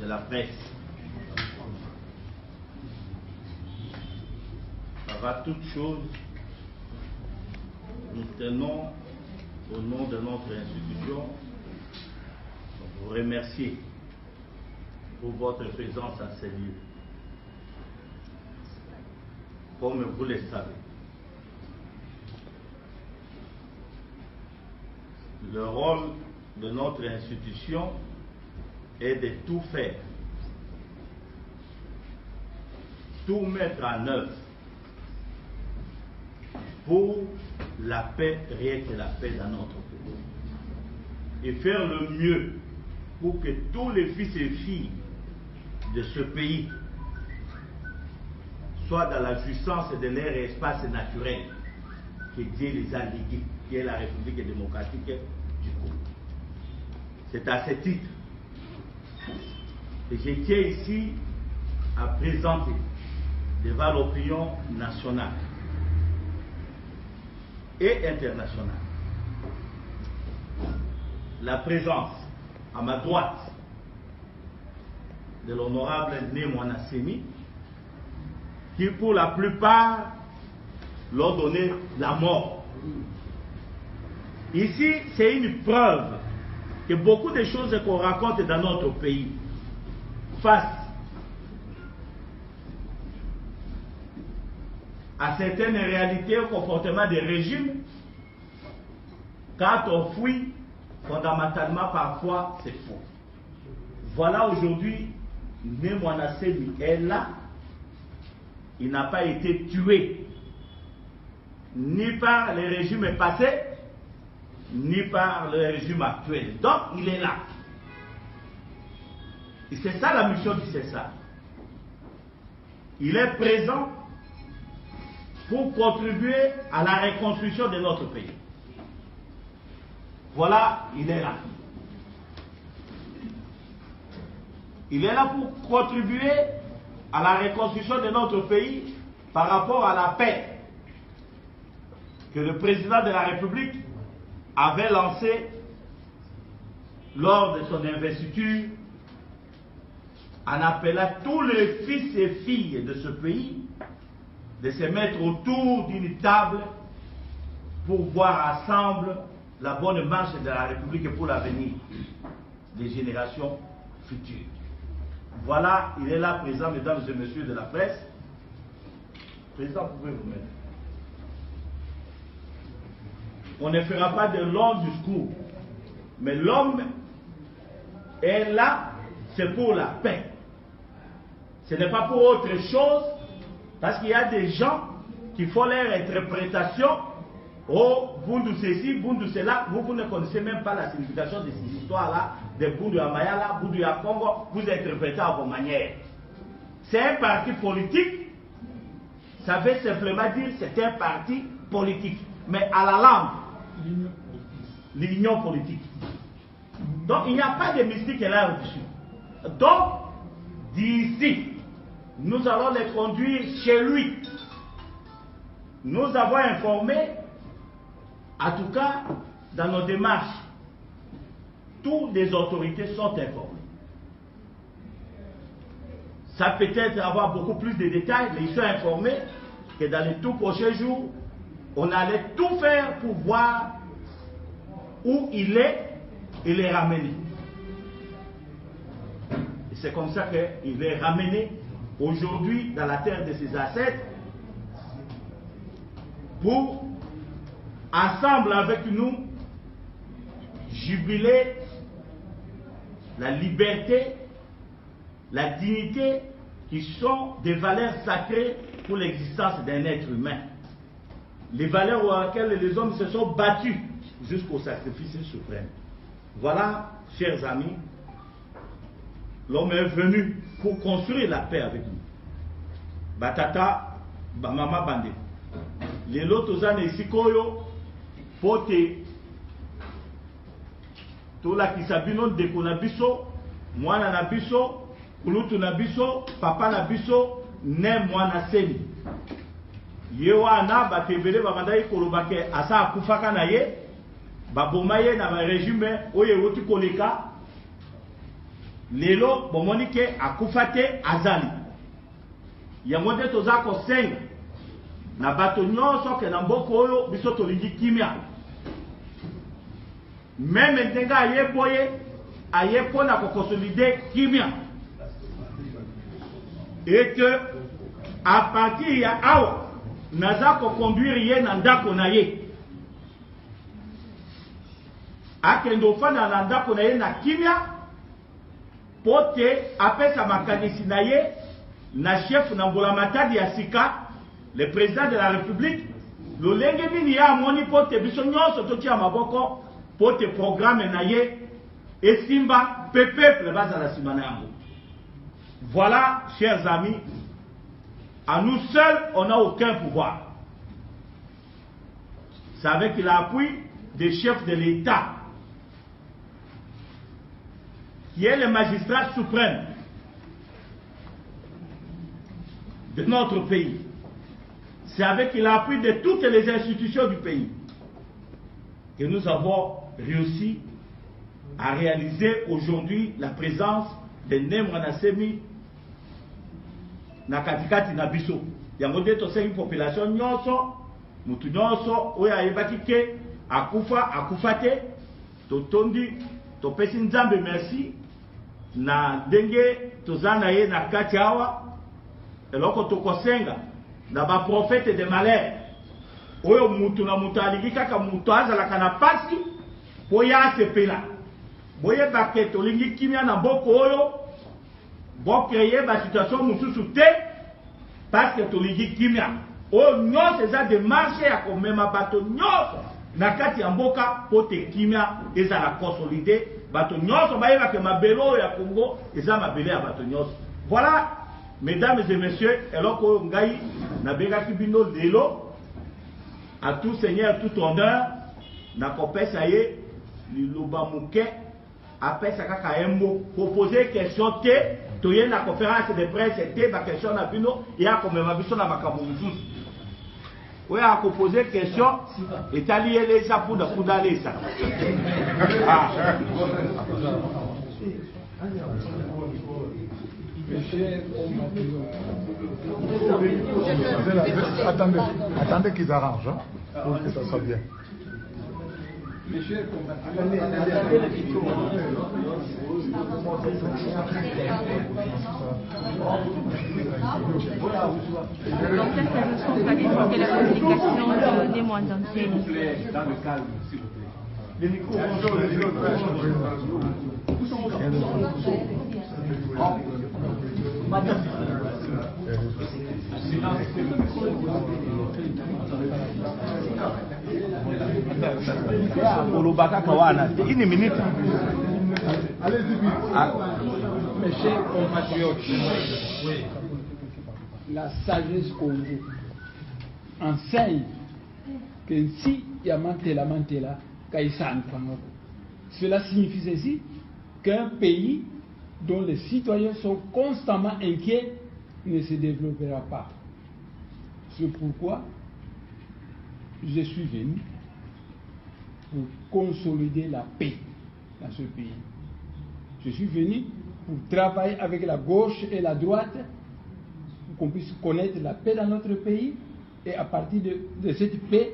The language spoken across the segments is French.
de la presse. Avant toute chose, nous tenons, au nom de notre institution, vous remercier pour votre présence à ces lieux. Comme vous le savez, le rôle de notre institution est de tout faire, tout mettre en œuvre pour la paix, rien que la paix dans notre pays. Et faire le mieux pour que tous les fils et filles de ce pays soient dans la jouissance de leur espace naturel que Dieu les a légués, qui est la République démocratique du Congo. C'est à ce titre que je tiens ici à présenter devant l'opinion nationale et internationale la présence à ma droite de l'honorable Né Mwana Seni, qui pour la plupart l'ont donné la mort. Ici, c'est une preuve que beaucoup de choses qu'on raconte dans notre pays face à certaines réalités au comportement des régimes, quand on fuit, fondamentalement parfois c'est faux. Voilà aujourd'hui, Né Mwana Seni est là, il n'a pas été tué ni par les régimes passés, ni par le régime actuel. Donc il est là. Et c'est ça la mission du CESA. Il est présent pour contribuer à la reconstruction de notre pays. Voilà, il est là. Il est là pour contribuer à la reconstruction de notre pays par rapport à la paix que le président de la République avait lancée lors de son investiture en appelant tous les fils et filles de ce pays de se mettre autour d'une table pour voir ensemble la bonne marche de la République pour l'avenir des générations futures. Voilà, il est là présent, mesdames et messieurs de la presse. Président, vous pouvez vous mettre. On ne fera pas de longs discours, mais l'homme est là, c'est pour la paix. Ce n'est pas pour autre chose, parce qu'il y a des gens qui font leur interprétation. Oh, Bundu ceci, Bundu cela, vous ne connaissez même pas la signification de ces histoires-là, de Bundu à Mayala, Bundu à Congo, vous interprétez à vos manières. C'est un parti politique, ça veut simplement dire c'est un parti politique, mais à la langue, l'union politique. Donc il n'y a pas de mystique là-dessus. Donc, d'ici, nous allons les conduire chez lui. Nous avons informé, en tout cas, dans nos démarches, toutes les autorités sont informées. Ça peut-être avoir beaucoup plus de détails, mais ils sont informés que dans les tout prochains jours, on allait tout faire pour voir où il est et les ramener. Et c'est comme ça qu'il est ramené aujourd'hui dans la terre de ses ancêtres pour, ensemble avec nous, jubiler la liberté, la dignité qui sont des valeurs sacrées pour l'existence d'un être humain. Les valeurs pour lesquelles les hommes se sont battus jusqu'au sacrifice suprême. Voilà, chers amis, l'homme est venu pour construire la paix avec nous. Batata, Bamama Bande. Les lotos années ici, Koyo, Pote, tout la kisabino de Konabiso, Mwana Nabiso, Kulutu Nabiso, Papa Nabiso, Ne Mwana Seni. Yewana batebele bamandaye kolobake asa akufaka na ye babomaye na régime oye woti koleka lelo bomoni ke akufa te azali yango nde toza kosenga na bato nyonso ke na mboka oyo biso tolingi kimia meme ndenge aye boye aye mpona kokonsolide kimia et que à partir ya awa naza koconduire ye na ndako na ye akende ofanda na ndako na ye na kimia po te apesa makanisi na ye na chef na mbulamatadi ya sika le président de la république lolenge nini ye amoni po te biso nyonso totia maboko po te programme na ye esimba pe peuple bazala nsima na yango. Voilà, chers amis, à nous seuls on n'a aucun pouvoir. C'est avec l'appui des chefs de l'État qui est le magistrat suprême de notre pays. C'est avec l'appui de toutes les institutions du pays que nous avons réussi à réaliser aujourd'hui la présence de Nemrana Semi na katikati na biso. Yango nde tosengi population nyonso, mutu nyonso oyo ayebaki ke akufa te, totondi topesi Nzambe merci na ndenge tozana ye na kati awa eloko tokosenga na ba prophète de malheur oyo mutu na mutu alingi kaka mutu azalaka na pasi po ya sepela boyeba ke tolingi kimia na mboko oyo bo créer ba situation mususu te parce que tolingi kimia oyo nyonso eza démarche ya komema bato nyonso na kati ya mboka po te kimia ezala consolidé bato nyonso bayeba ke mabele oyo ya Congo eza mabele ya bato nyonso. Voilà, mesdames et messieurs, eloko oyo ngai nabengaki bino lelo à tout seigneur tout honneur na kopesa ye liloba muke apesa kaka embo proposer question te toye na conférence de presse te ba question na bino ya komema biso na makambo mususu oyo akoposer question etali elesa puda lesa Attendez qu'ils arrangent, hein, pour que ça soit bien. Donc qu'est-ce que je trouve pas d'expliquer la communication des mois entiers. Dans le calme, s'il vous plaît. Les micros, une minute. Mes chers compatriotes, la sagesse Congo enseigne que si il y a mantela, cela signifie ceci qu'un pays dont les citoyens sont constamment inquiets ne se développera pas. C'est pourquoi je suis venu pour consolider la paix dans ce pays. Je suis venu pour travailler avec la gauche et la droite pour qu'on puisse connaître la paix dans notre pays et à partir de cette paix,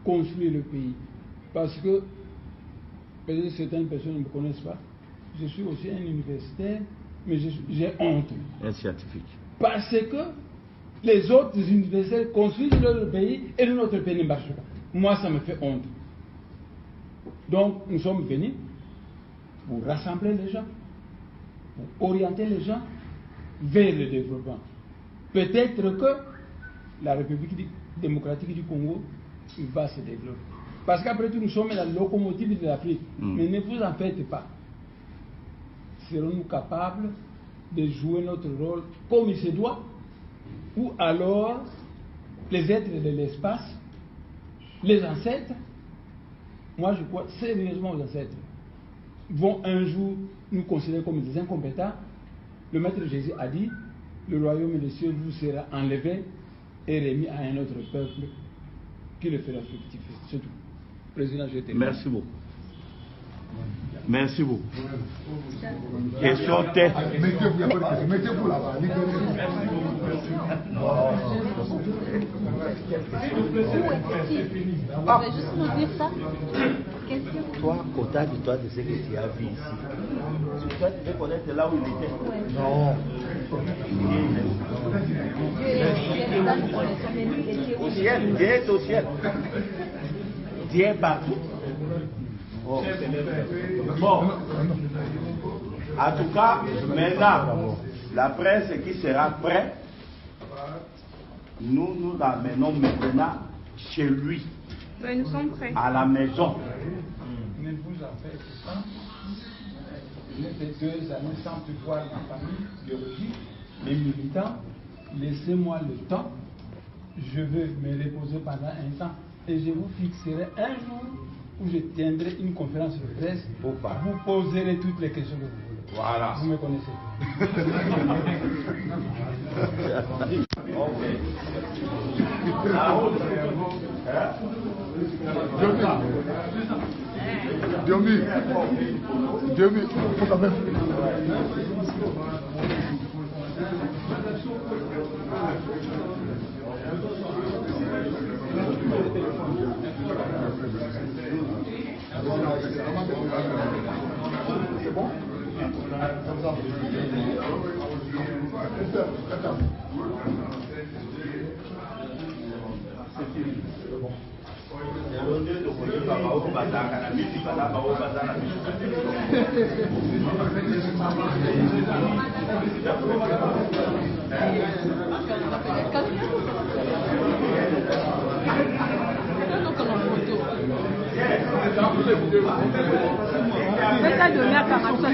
construire le pays. Parce que peut-être certaines personnes ne me connaissent pas. Je suis aussi un universitaire, mais j'ai honte. Un scientifique. Parce que les autres universitaires construisent leur pays et notre pays ne marche pas. Moi, ça me fait honte. Donc, nous sommes venus pour rassembler les gens, pour orienter les gens vers le développement. Peut-être que la République démocratique du Congo va se développer. Parce qu'après tout, nous sommes la locomotive de l'Afrique. Mais ne vous en faites pas. Serons-nous capables de jouer notre rôle comme il se doit? Ou alors, les êtres de l'espace, les ancêtres, moi je crois sérieusement aux ancêtres, vont un jour nous considérer comme des incompétents. Le Maître Jésus a dit, le royaume des cieux vous sera enlevé et remis à un autre peuple qui le fera fructifier. C'est tout. Président, je te remercie. Merci beaucoup. Merci beaucoup. Question tête. Mettez-vous là-bas. Ah. Juste nous dire ça. Toi, au-delà de toi, de ce que tu as vu ici, Toi, tu veux connaître là où il était? non. Au ciel, Dieu est au ciel. Dieu est partout. Oh. Bon. En tout cas, maintenant, la presse qui sera prête, nous l'amenons maintenant chez lui. Oui, nous sommes prêts. À la maison. Ne vous en faites pas. J'ai fait 2 années sans pouvoir ma famille biologique, les militants. Laissez-moi le temps. Je veux me reposer pendant un temps et je vous fixerai un jour où je tiendrai une conférence de presse. Vous poserez toutes les questions que vous voulez. Voilà. Vous me connaissez. Ok. La route. Diomi, il faut quand même. C'est bon? Faites à donner à Kamatsou.